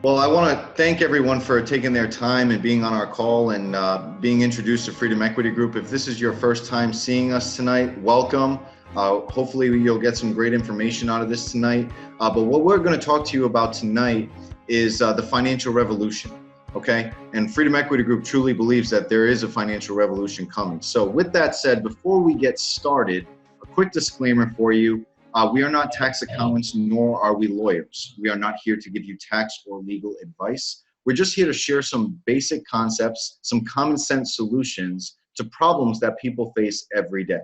Well, I want to thank everyone for taking their time and being on our call and being introduced to Freedom Equity Group. If this is your first time seeing us tonight, welcome. Hopefully you'll get some great information out of this tonight. But what we're going to talk to you about tonight is the financial revolution, okay? And Freedom Equity Group truly believes that there is a financial revolution coming. So with that said, before we get started, a quick disclaimer for you. We are not tax accountants, nor are we lawyers. We are not here to give you tax or legal advice. We're just here to share some basic concepts, some common sense solutions to problems that people face every day.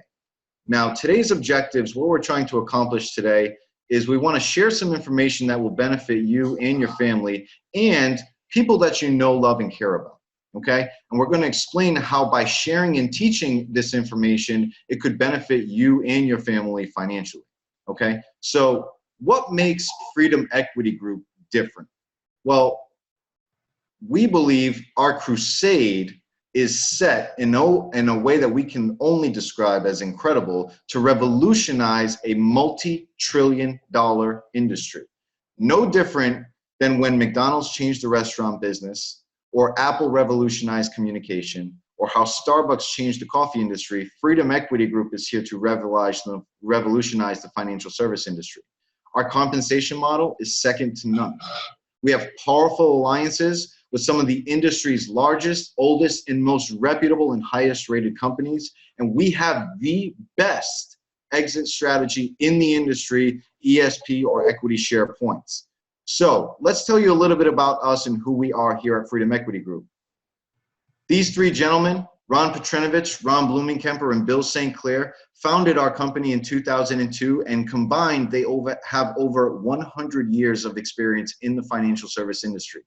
Now, today's objectives, what we're trying to accomplish today is we want to share some information that will benefit you and your family and people that you know, love, and care about. Okay? And we're going to explain how by sharing and teaching this information, it could benefit you and your family financially. Okay, so what makes Freedom Equity Group different? Well, we believe our crusade is set in a way that we can only describe as incredible to revolutionize a multi-trillion-dollar industry. No different than when McDonald's changed the restaurant business, or Apple revolutionized communication, or how Starbucks changed the coffee industry. Freedom Equity Group is here to revolutionize the financial service industry. Our compensation model is second to none. We have powerful alliances with some of the industry's largest, oldest, and most reputable and highest rated companies. And we have the best exit strategy in the industry, ESP or equity share points. So let's tell you a little bit about us and who we are here at Freedom Equity Group. These three gentlemen, Ron Petrinovich, Ron Blumenkemper, and Bill St. Clair, founded our company in 2002, and combined, they have over 100 years of experience in the financial service industry.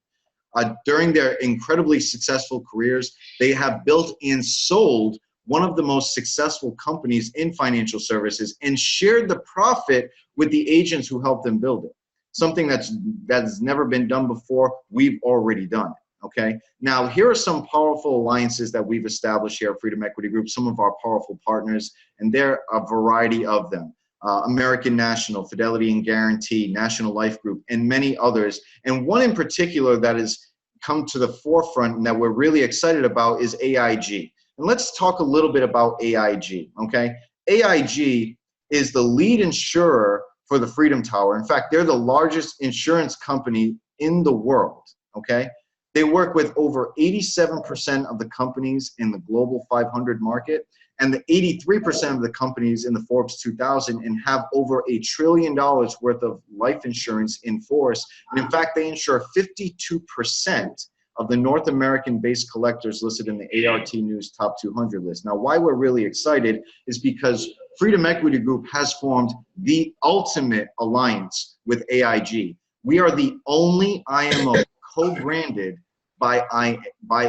During their incredibly successful careers, they have built and sold one of the most successful companies in financial services and shared the profit with the agents who helped them build it. Something that's never been done before, we've already done it. Okay, now here are some powerful alliances that we've established here at Freedom Equity Group, some of our powerful partners, and there are a variety of them. American National, Fidelity and Guarantee, National Life Group, and many others. And one in particular that has come to the forefront and that we're really excited about is AIG. And let's talk a little bit about AIG, okay? AIG is the lead insurer for the Freedom Tower. In fact, they're the largest insurance company in the world, okay? They work with over 87% of the companies in the global 500 market and the 83% of the companies in the Forbes 2000, and have over $1 trillion worth of life insurance in force. And in fact, they insure 52% of the North American-based collectors listed in the ART News Top 200 list. Now, why we're really excited is because Freedom Equity Group has formed the ultimate alliance with AIG. We are the only IMO co-branded by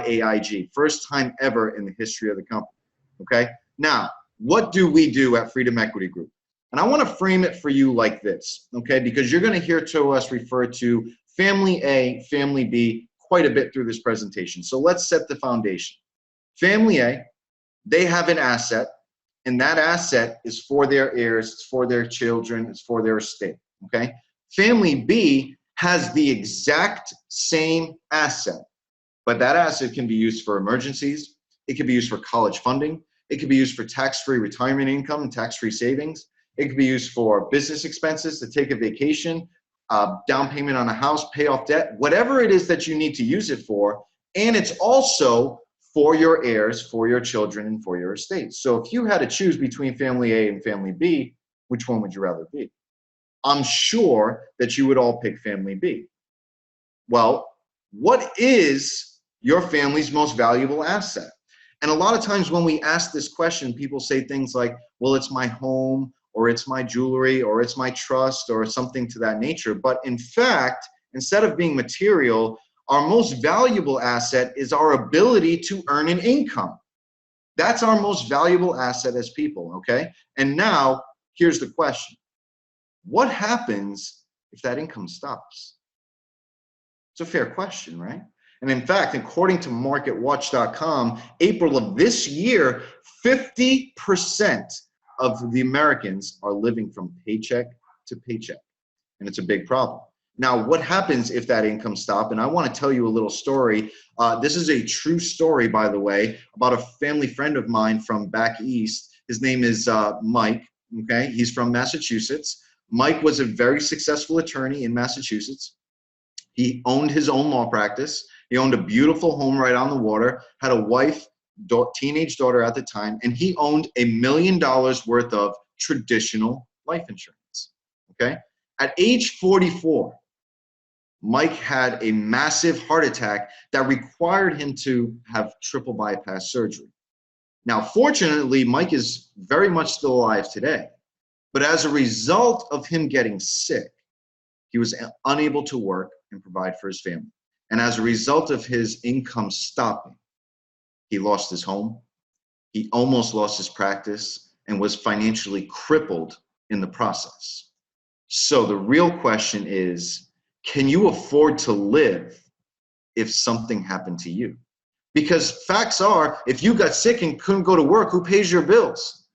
AIG. First time ever in the history of the company, okay? Now, what do we do at Freedom Equity Group? And I want to frame it for you like this, okay? Because you're going to hear to us refer to Family A, Family B quite a bit through this presentation. So let's set the foundation. Family A, they have an asset, and that asset is for their heirs, it's for their children, it's for their estate, okay? Family B has the exact same asset, but that asset can be used for emergencies, it can be used for college funding, it can be used for tax-free retirement income and tax-free savings, it can be used for business expenses, to take a vacation, down payment on a house, pay off debt, whatever it is that you need to use it for, and it's also for your heirs, for your children, and for your estate. So if you had to choose between Family A and Family B, which one would you rather be? I'm sure that you would all pick Family B. Well, what is your family's most valuable asset? And a lot of times when we ask this question, people say things like, well, it's my home, or it's my jewelry, or it's my trust, or something to that nature. But in fact, instead of being material, our most valuable asset is our ability to earn an income. That's our most valuable asset as people, okay? And now, here's the question. What happens if that income stops? It's a fair question, right? And in fact, according to MarketWatch.com, April of this year, 50% of the Americans are living from paycheck to paycheck. And it's a big problem. Now, what happens if that income stops? And I want to tell you a little story. This is a true story, by the way, about a family friend of mine from back east. His name is Mike, okay? He's from Massachusetts. Mike was a very successful attorney in Massachusetts. He owned his own law practice. He owned a beautiful home right on the water, had a wife, teenage daughter at the time, and he owned $1 million worth of traditional life insurance, okay? At age 44, Mike had a massive heart attack that required him to have triple bypass surgery. Now, fortunately, Mike is very much still alive today, but as a result of him getting sick, he was unable to work and provide for his family. And as a result of his income stopping, he lost his home, he almost lost his practice, and was financially crippled in the process. So the real question is, can you afford to live if something happened to you? Because facts are, if you got sick and couldn't go to work, who pays your bills?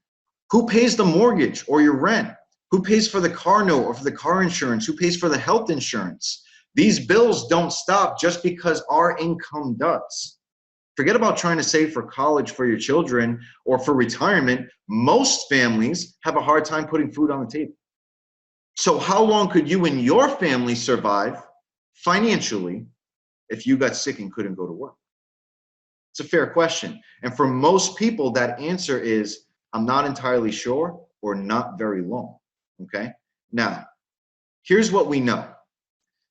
Who pays the mortgage or your rent? Who pays for the car note or for the car insurance? Who pays for the health insurance? These bills don't stop just because our income does. Forget about trying to save for college for your children or for retirement. Most families have a hard time putting food on the table. So how long could you and your family survive financially if you got sick and couldn't go to work? It's a fair question. And for most people, that answer is, I'm not entirely sure or not very long, okay? Now, here's what we know.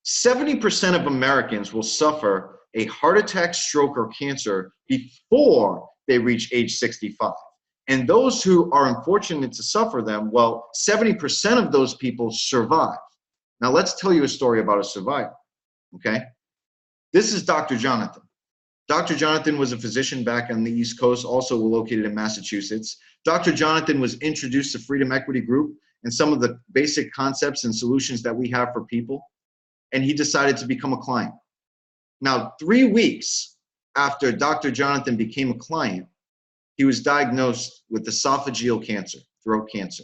70% of Americans will suffer a heart attack, stroke, or cancer before they reach age 65. And those who are unfortunate to suffer them, well, 70% of those people survive. Now, let's tell you a story about a survivor, okay? This is Dr. Jonathan. Dr. Jonathan was a physician back on the East Coast, also located in Massachusetts. Dr. Jonathan was introduced to Freedom Equity Group and some of the basic concepts and solutions that we have for people, and he decided to become a client. Now, 3 weeks after Dr. Jonathan became a client, he was diagnosed with esophageal cancer, throat cancer.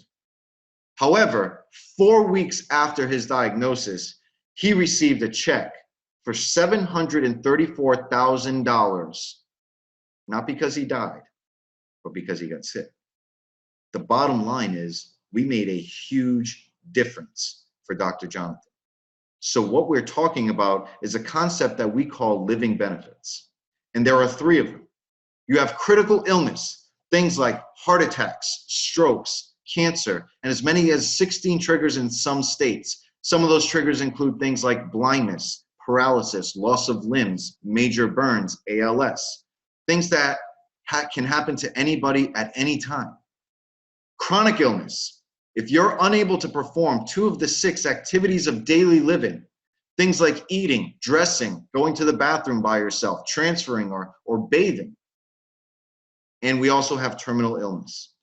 However, 4 weeks after his diagnosis, he received a check for $734,000, not because he died, but because he got sick. The bottom line is we made a huge difference for Dr. Jonathan. So what we're talking about is a concept that we call living benefits. And there are 3 of them. You have critical illness, things like heart attacks, strokes, cancer, and as many as 16 triggers in some states. Some of those triggers include things like blindness, paralysis, loss of limbs, major burns, ALS, things that can happen to anybody at any time. Chronic illness. If you're unable to perform 2 of the 6 activities of daily living, things like eating, dressing, going to the bathroom by yourself, transferring or bathing. And we also have terminal illness.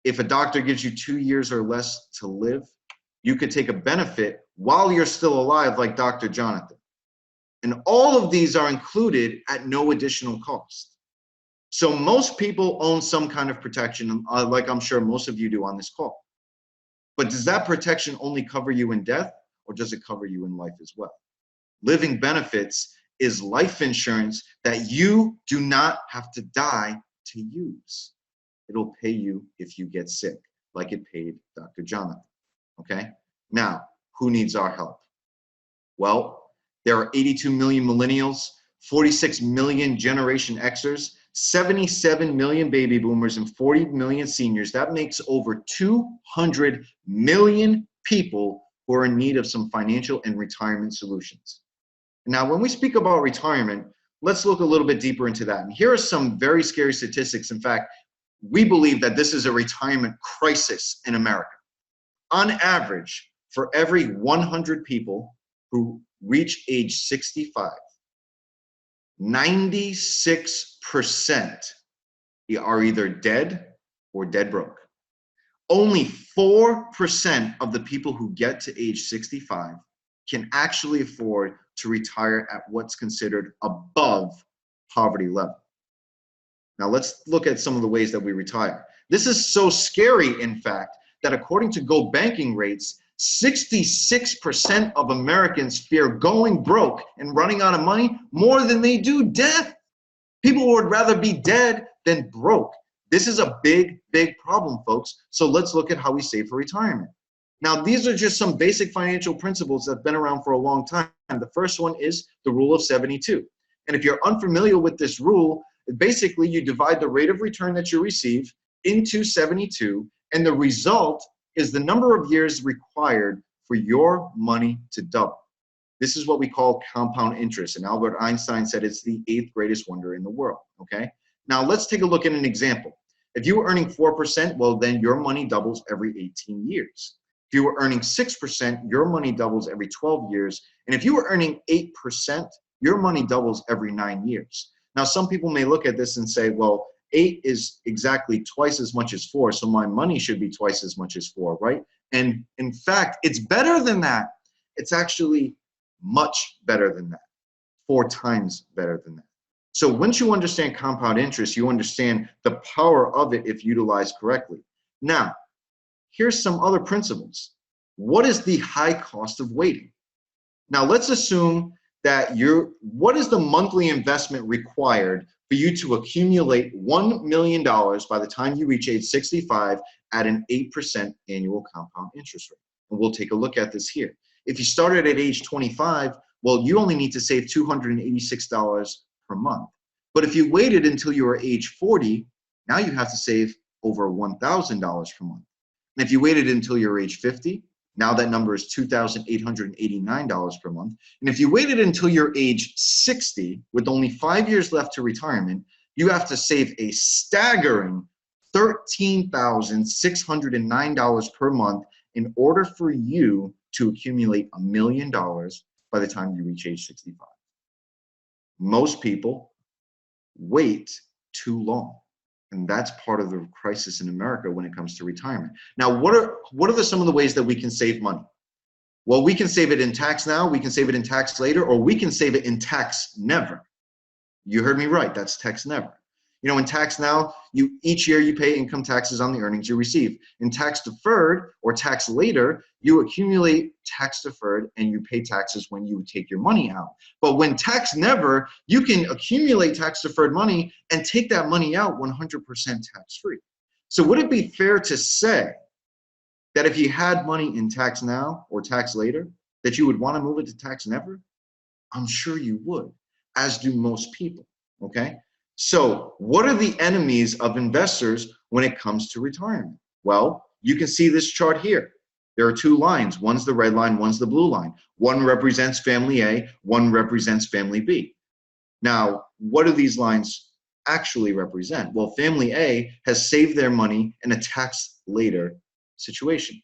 If a doctor gives you 2 years or less to live, you could take a benefit while you're still alive, like Dr. Jonathan. And all of these are included at no additional cost. So most people own some kind of protection, like I'm sure most of you do on this call. But does that protection only cover you in death, or does it cover you in life as well? Living benefits is life insurance that you do not have to die to use. It'll pay you if you get sick, like it paid Dr. Jonathan, okay? Now, who needs our help? Well, there are 82 million millennials, 46 million Generation Xers, 77 million baby boomers, and 40 million seniors. That makes over 200 million people who are in need of some financial and retirement solutions. Now, when we speak about retirement, let's look a little bit deeper into that. And here are some very scary statistics. In fact, we believe that this is a retirement crisis in America. On average, for every 100 people who reach age 65, 96% are either dead or dead broke. Only 4% of the people who get to age 65 can actually afford to retire at what's considered above poverty level. Now let's look at some of the ways that we retire. This is so scary, in fact, that according to Go Banking rates, 66% of Americans fear going broke and running out of money more than they do death. People would rather be dead than broke. This is a big, big problem, folks. So let's look at how we save for retirement. Now, these are just some basic financial principles that have been around for a long time. The first one is the rule of 72. And if you're unfamiliar with this rule, basically you divide the rate of return that you receive into 72, and the result is the number of years required for your money to double. This is what we call compound interest, and Albert Einstein said it's the 8th greatest wonder in the world, okay? Now let's take a look at an example. If you were earning 4%, well then your money doubles every 18 years. If you were earning 6%, your money doubles every 12 years. And if you were earning 8%, your money doubles every 9 years. Now some people may look at this and say, well, 8 is exactly twice as much as 4, so my money should be twice as much as 4, right? And in fact, it's better than that. It's actually much better than that, 4 times better than that. So once you understand compound interest, you understand the power of it if utilized correctly. Now, here's some other principles. What is the high cost of waiting? Now let's assume that what is the monthly investment required for you to accumulate $1 million by the time you reach age 65 at an 8% annual compound interest rate? And we'll take a look at this here. If you started at age 25, well, you only need to save $286 per month. But if you waited until you were age 40, now you have to save over $1,000 per month. And if you waited until you're age 50, now that number is $2,889 per month. And if you waited until you're age 60, with only 5 years left to retirement, you have to save a staggering $13,609 per month in order for you to accumulate $1 million by the time you reach age 65. Most people wait too long. And that's part of the crisis in America when it comes to retirement. Now, what are some of the ways that we can save money? Well, we can save it in tax now, we can save it in tax later, or we can save it in tax never. You heard me right, that's tax never. You know, in tax now, each year you pay income taxes on the earnings you receive. In tax deferred or tax later, you accumulate tax deferred and you pay taxes when you take your money out. But when tax never, you can accumulate tax deferred money and take that money out 100% tax free. So would it be fair to say that if you had money in tax now or tax later, that you would want to move it to tax never? I'm sure you would, as do most people, okay? So what are the enemies of investors when it comes to retirement? Well, you can see this chart here. There are 2 lines. One's the red line, one's the blue line. One represents family A, one represents family B. Now, what do these lines actually represent? Well, family A has saved their money in a tax later situation,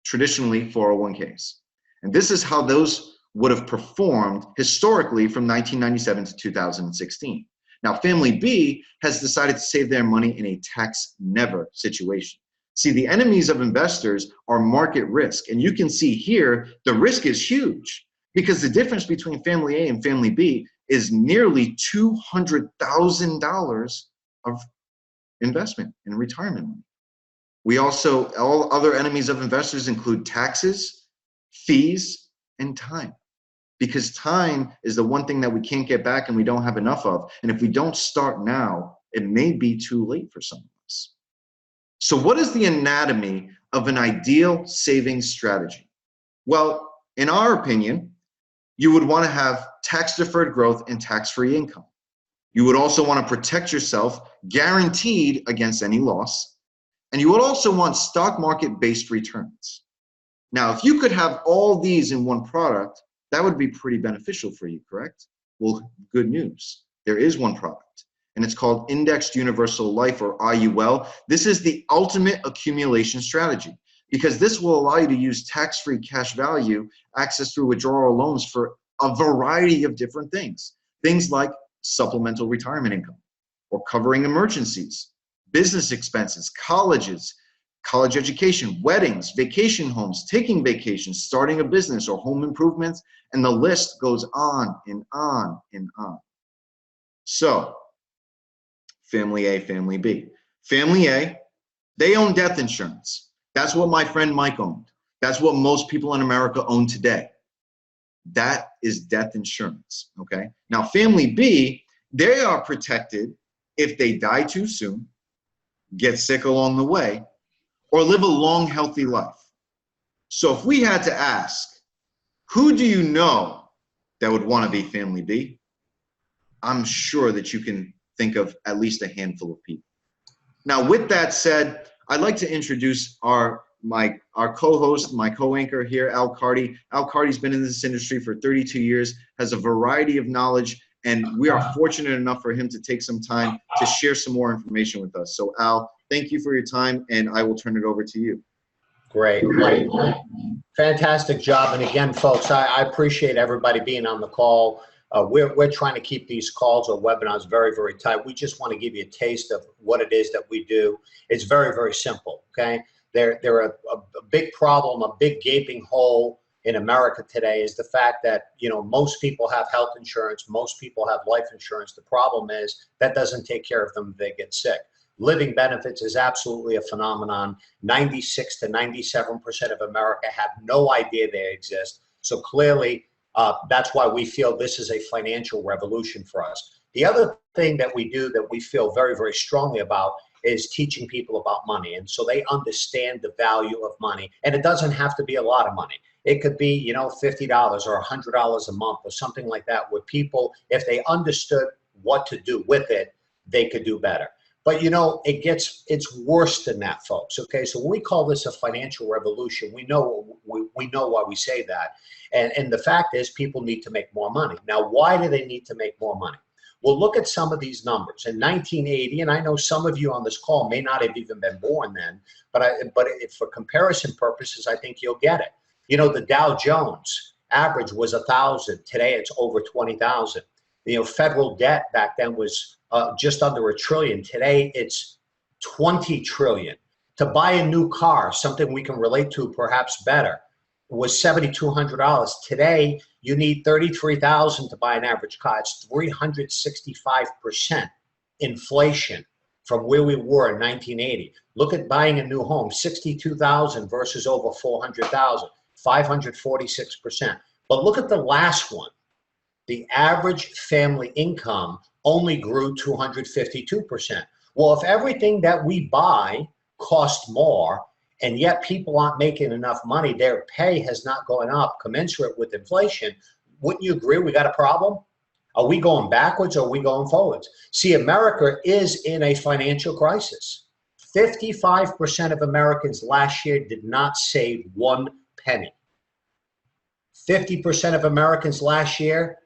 traditionally 401ks. And this is how those would have performed historically from 1997 to 2016. Now, family B has decided to save their money in a tax never situation. See, the enemies of investors are market risk. And you can see here, the risk is huge because the difference between family A and family B is nearly $200,000 of investment in retirement money. All other enemies of investors include taxes, fees, and time. Because time is the one thing that we can't get back and we don't have enough of. And if we don't start now, it may be too late for some of us. So what is the anatomy of an ideal savings strategy? Well, in our opinion, you would want to have tax-deferred growth and tax-free income. You would also want to protect yourself, guaranteed against any loss. And you would also want stock market-based returns. Now, if you could have all these in one product, that would be pretty beneficial for you, correct? Well, good news. There is one product, and it's called Indexed Universal Life, or IUL. This is the ultimate accumulation strategy because this will allow you to use tax-free cash value access through withdrawal loans for a variety of different things. Things like supplemental retirement income or covering emergencies, business expenses, colleges, college education, weddings, vacation homes, taking vacations, starting a business or home improvements, and the list goes on and on and on. So, family A, family B. Family A, they own death insurance. That's what my friend Mike owned. That's what most people in America own today. That is death insurance, okay? Now, family B, they are protected if they die too soon, get sick along the way, or live a long, healthy life. So if we had to ask, who do you know that would want to be family B? I'm sure that you can think of at least a handful of people. Now, with that said, I'd like to introduce our co-host, my co-anchor here, Al Carty. Al Carty's been in this industry for 32 years, has a variety of knowledge, and we are fortunate enough for him to take some time to share some more information with us. So Al, thank you for your time, and I will turn it over to you. Great. Fantastic job. And again, folks, I appreciate everybody being on the call. We're trying to keep these calls or webinars very, very tight. We just want to give you a taste of what it is that we do. It's very, very simple, okay? They're a big problem, a big gaping hole in America today is the fact that, you know, most people have health insurance, most people have life insurance. The problem is that doesn't take care of them if they get sick. Living benefits is absolutely a phenomenon. 96 to 97% of America have no idea they exist. So clearly, that's why we feel this is a financial revolution for us. The other thing that we do that we feel very, very strongly about is teaching people about money. And so they understand the value of money. And it doesn't have to be a lot of money. It could be, you know, $50 or $100 a month or something like that, where people, if they understood what to do with it, they could do better. But, you know, it's worse than that, folks. Okay, so when we call this a financial revolution, we know why we say that. And the fact is people need to make more money. Now, why do they need to make more money? Well, look at some of these numbers. In 1980, and I know some of you on this call may not have even been born then, but for comparison purposes, I think you'll get it. You know, the Dow Jones average was 1,000. Today, it's over 20,000. You know, federal debt back then was just under $1 trillion. Today, it's 20 trillion. To buy a new car, something we can relate to perhaps better, was $7,200. Today, you need $33,000 to buy an average car. It's 365% inflation from where we were in 1980. Look at buying a new home, $62,000 versus over $400,000, 546%. But look at the last one. The average family income only grew 252%. Well, if everything that we buy costs more, and yet people aren't making enough money, their pay has not gone up commensurate with inflation, wouldn't you agree we got a problem? Are we going backwards or are we going forwards? See, America is in a financial crisis. 55% of Americans last year did not save one penny. 50% of Americans last year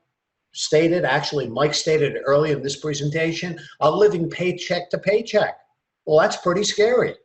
stated, actually Mike stated it earlier in this presentation, are living paycheck to paycheck. Well, that's pretty scary.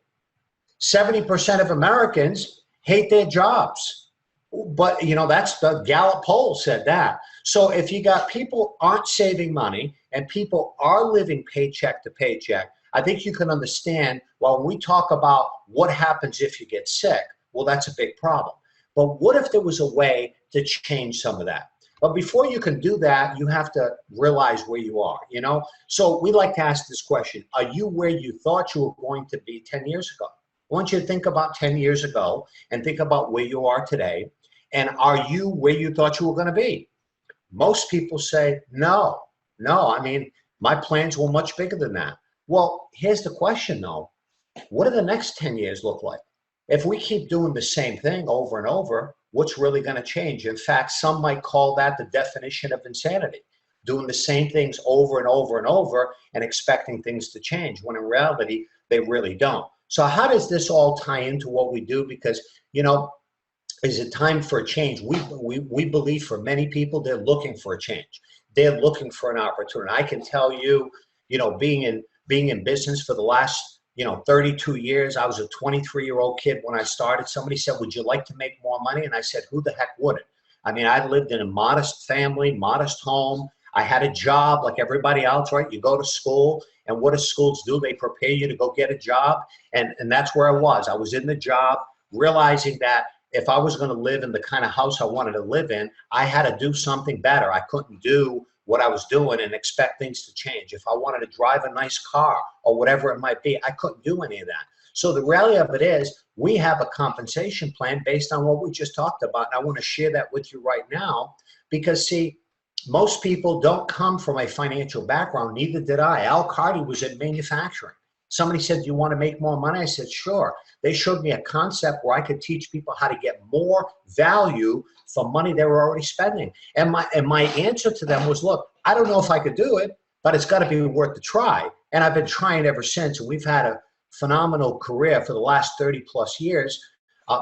70% of Americans hate their jobs. But, you know, that's the Gallup poll said that. So if you got people aren't saving money and people are living paycheck to paycheck, I think you can understand, well, when we talk about what happens if you get sick, well, that's a big problem. But what if there was a way to change some of that? But before you can do that, you have to realize where you are, you know? So we like to ask this question, are you where you thought you were going to be 10 years ago? I want you to think about 10 years ago and think about where you are today. And are you where you thought you were going to be? Most people say, no, I mean, my plans were much bigger than that. Well, here's the question though. What do the next 10 years look like? If we keep doing the same thing over and over, what's really going to change? In fact, some might call that the definition of insanity, doing the same things over and over and over and expecting things to change, when in reality, they really don't. So how does this all tie into what we do? Because, you know, is it time for a change? We believe for many people, they're looking for a change. They're looking for an opportunity. I can tell you, you know, being in business for the last, 32 years, I was a 23-year-old kid when I started. Somebody said, would you like to make more money? And I said, who the heck wouldn't? I mean, I lived in a modest family, modest home. I had a job like everybody else, right? You go to school, and what do schools do? They prepare you to go get a job. And that's where I was. I was in the job, realizing that if I was going to live in the kind of house I wanted to live in, I had to do something better. I couldn't do what I was doing and expect things to change. If I wanted to drive a nice car or whatever it might be, I couldn't do any of that. So the reality of it is we have a compensation plan based on what we just talked about. And I want to share that with you right now because, see, most people don't come from a financial background. Neither did I. Al Carty was in manufacturing. Somebody said, do you want to make more money? I said, sure. They showed me a concept where I could teach people how to get more value for money they were already spending. And my answer to them was, look, I don't know if I could do it, but it's got to be worth the try. And I've been trying ever since. And we've had a phenomenal career for the last 30 plus years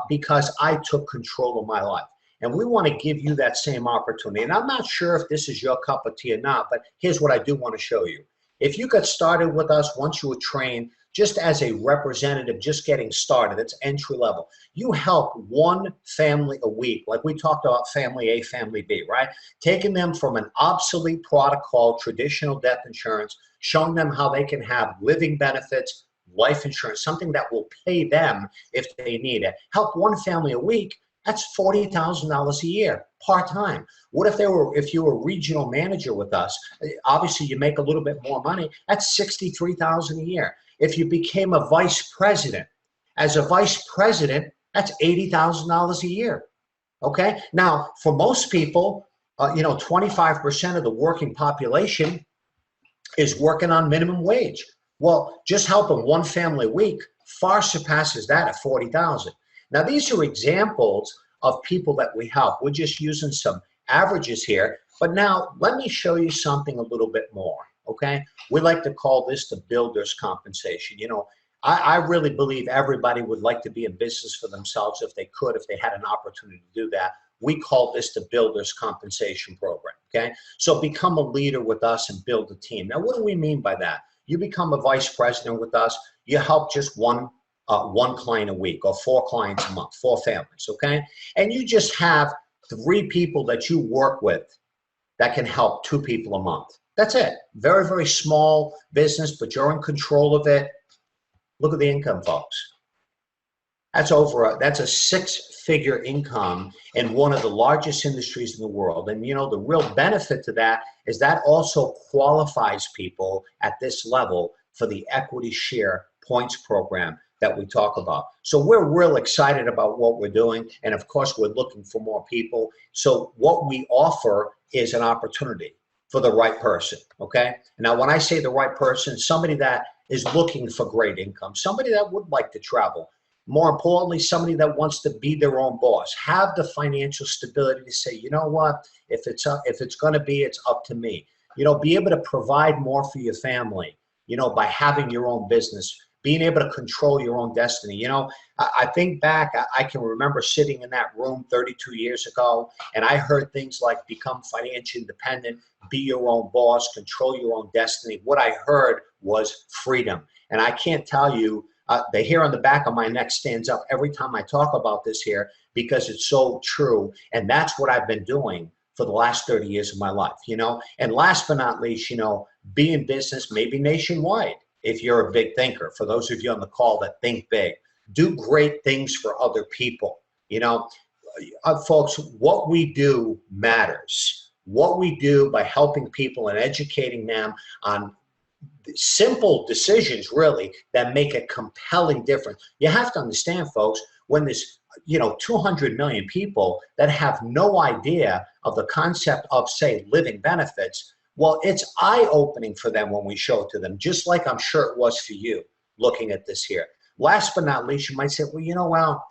because I took control of my life. And we want to give you that same opportunity. And I'm not sure if this is your cup of tea or not, but here's what I do want to show you. If you got started with us once you were trained, just as a representative, just getting started, it's entry level. You help one family a week, like we talked about family A, family B, right? Taking them from an obsolete product called traditional death insurance, showing them how they can have living benefits, life insurance, something that will pay them if they need it. Help one family a week. That's $40,000 a year, part-time. What if you were a regional manager with us? Obviously, you make a little bit more money. That's $63,000 a year. If you became a vice president, as a vice president, that's $80,000 a year. Okay. Now, for most people, 25% of the working population is working on minimum wage. Well, just helping one family a week far surpasses that at $40,000. Now, these are examples of people that we help. We're just using some averages here. But now let me show you something a little bit more, okay? We like to call this the builder's compensation. I really believe everybody would like to be in business for themselves if they could, if they had an opportunity to do that. We call this the builder's compensation program, okay? So become a leader with us and build a team. Now, what do we mean by that? You become a vice president with us, you help just one client a week or 4 clients a month, 4 families, okay? And you just have 3 people that you work with that can help 2 people a month. That's it. Very, very small business, but you're in control of it. Look at the income, folks. That's a 6-figure income in one of the largest industries in the world. And the real benefit to that is that also qualifies people at this level for the equity share points program that we talk about. So we're real excited about what we're doing. And of course, we're looking for more people. So what we offer is an opportunity for the right person, okay? Now, when I say the right person, somebody that is looking for great income, somebody that would like to travel. More importantly, somebody that wants to be their own boss, have the financial stability to say, you know what, if it's gonna be, it's up to me. Be able to provide more for your family, by having your own business, being able to control your own destiny. I think back, I can remember sitting in that room 32 years ago, and I heard things like become financially independent, be your own boss, control your own destiny. What I heard was freedom. And I can't tell you, the hair on the back of my neck stands up every time I talk about this here because it's so true. And that's what I've been doing for the last 30 years of my life, And last but not least, be in business, maybe nationwide. If you're a big thinker, for those of you on the call that think big, do great things for other people. Folks, what we do matters. What we do by helping people and educating them on simple decisions, really, that make a compelling difference. You have to understand, folks, when there's 200 million people that have no idea of the concept of, say, living benefits, well, it's eye-opening for them when we show it to them, just like I'm sure it was for you looking at this here. Last but not least, you might say, well,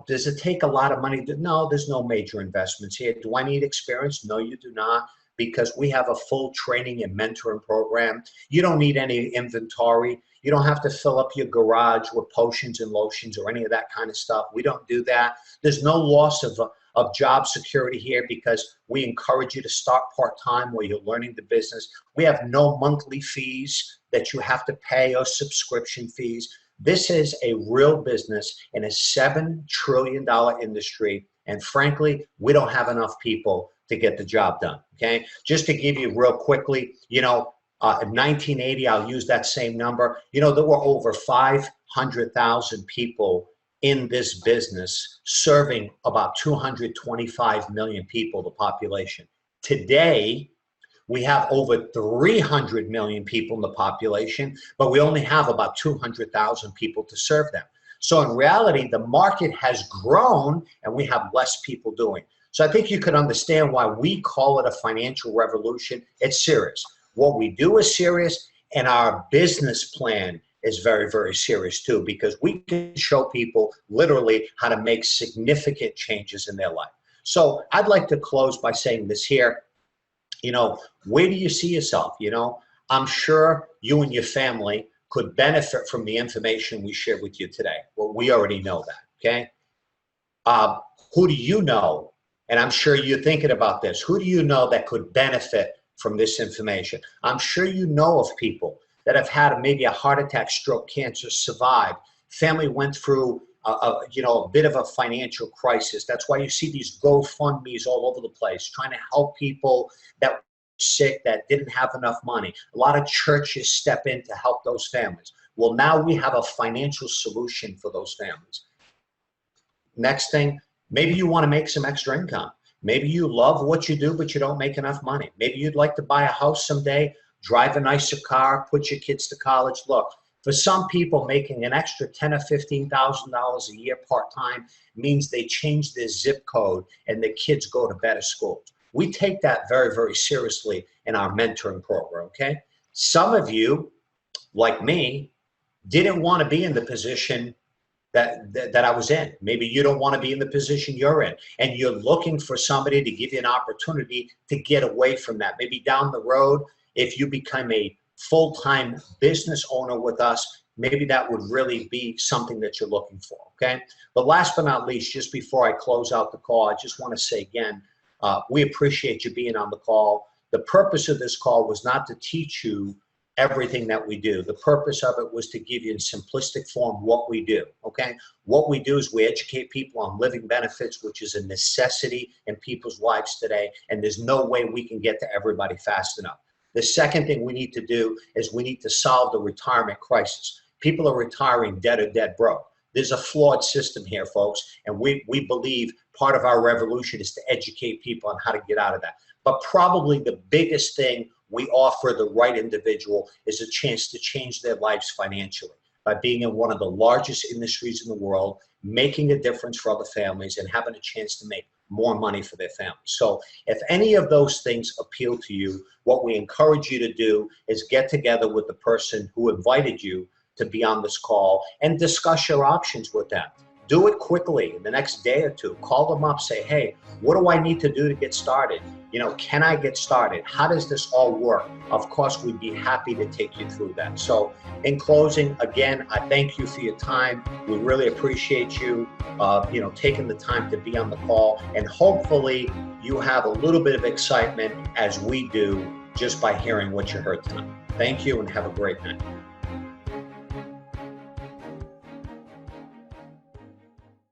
does it take a lot of money? No, there's no major investments here. Do I need experience? No, you do not, because we have a full training and mentoring program. You don't need any inventory. You don't have to fill up your garage with potions and lotions or any of that kind of stuff. We don't do that. There's no loss of job security here because we encourage you to start part-time while you're learning the business. We have no monthly fees that you have to pay or subscription fees. This is a real business in a $7 trillion industry. And frankly, we don't have enough people to get the job done, okay? Just to give you real quickly, in 1980, I'll use that same number. There were over 500,000 people in this business serving about 225 million people, the population. Today, We have over 300 million people in the population, but we only have about 200,000 people to serve them. So in reality, the market has grown and we have less people doing. So I think you could understand why we call it a financial revolution. It's serious. What we do is serious, and our business plan is very, very serious too, because we can show people literally how to make significant changes in their life. So I'd like to close by saying this here. Where do you see yourself? I'm sure you and your family could benefit from the information we shared with you today. Well, we already know that, okay? Who do you know? And I'm sure you're thinking about this. Who do you know that could benefit from this information? I'm sure you know of people that have had maybe a heart attack, stroke, cancer, survived. Family went through a bit of a financial crisis. That's why you see these GoFundMes all over the place, trying to help people that were sick, that didn't have enough money. A lot of churches step in to help those families. Well, now we have a financial solution for those families. Next thing, maybe you want to make some extra income. Maybe you love what you do, but you don't make enough money. Maybe you'd like to buy a house someday, drive a nicer car, put your kids to college. Look, for some people, making an extra $10,000 or $15,000 a year part-time means they change their zip code and their kids go to better schools. We take that very, very seriously in our mentoring program, okay? Some of you, like me, didn't want to be in the position that I was in. Maybe you don't want to be in the position you're in, and you're looking for somebody to give you an opportunity to get away from that. Maybe down the road, if you become a full-time business owner with us, maybe that would really be something that you're looking for, okay? But last but not least, just before I close out the call, I just want to say again, we appreciate you being on the call. The purpose of this call was not to teach you everything that we do. The purpose of it was to give you in simplistic form what we do, okay? What we do is we educate people on living benefits, which is a necessity in people's lives today, and there's no way we can get to everybody fast enough. The second thing we need to do is we need to solve the retirement crisis. People are retiring dead or dead broke. There's a flawed system here, folks, and we believe part of our revolution is to educate people on how to get out of that. But probably the biggest thing we offer the right individual is a chance to change their lives financially by being in one of the largest industries in the world, making a difference for other families, and having a chance to make more money for their families. So if any of those things appeal to you, what we encourage you to do is get together with the person who invited you to be on this call and discuss your options with them. Do it quickly in the next day or two. Call them up, say, hey, what do I need to do to get started? Can I get started? How does this all work? Of course, we'd be happy to take you through that. So in closing, again, I thank you for your time. We really appreciate you, taking the time to be on the call. And hopefully you have a little bit of excitement as we do just by hearing what you heard tonight. Thank you and have a great night.